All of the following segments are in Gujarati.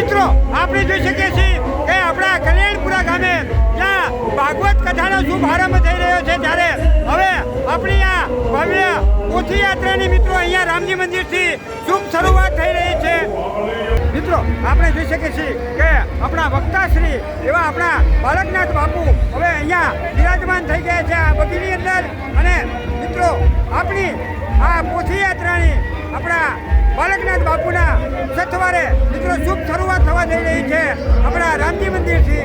મિત્રો આપણે જોઈ શકીએ છીએ કે આપણા કલ્યાણપુરા ગામે જ્યાં ભાગવત કથાનો શુભ આરંભ થઈ રહ્યો છે ત્યારે હવે આપણી આ ભવ્ય પોથી યાત્રાની મિત્રો અહીંયા રામજી મંદિરથી શુભ શરૂઆત થઈ રહી છે। મિત્રો આપણે જોઈ શકીએ છીએ કે આપણા વક્તાશ્રી એવા આપણા બાલકનાથ બાપુ હવે અહીંયા બિરાજમાન થઈ ગયા છે આ બગીની અંદર। અને મિત્રો આપણી આ પોથી યાત્રાની આપણા બાલકનાથ બાપુના સથવારે મિત્રો શુભ શરૂઆત થવા જઈ રહી છે આપણા રામજી મંદિરથી।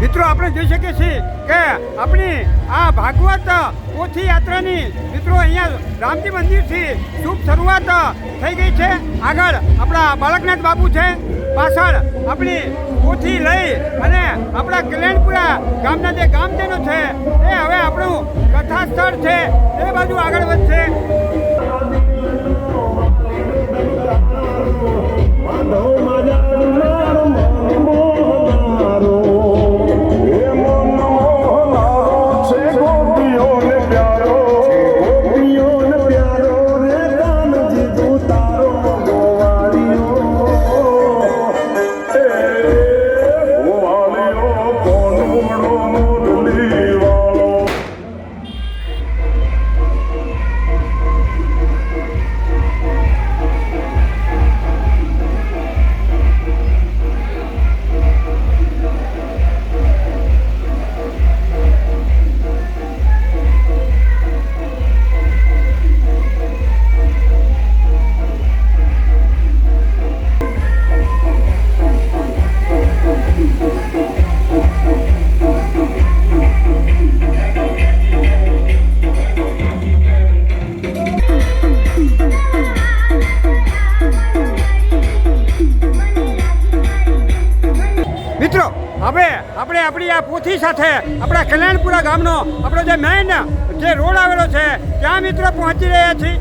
મિત્રો આપણે જોઈ શકીએ છીએ કે આપણી આ ભાગવત પોથી યાત્રાની મિત્રો અહીંયા રામજી મંદિરથી શુભ શરૂઆત થઈ ગઈ છે। આગળ આપણા બાલકનાથ બાપુ છે, પાછળ આપણી પોથી લઈ અને આપણા કલ્યાણપુરા ગામના જે ગામજનો છે એ હવે આપણું કથા સ્થળ છે એ બાજુ આગળ વધશે। મિત્રો હવે આપણે આપણી આ પોથી સાથે આપણા કલ્યાણપુરા ગામનો આપણો જે મેઇન જે રોડ આવેલો છે ત્યાં મિત્રો પહોંચી રહ્યા છીએ।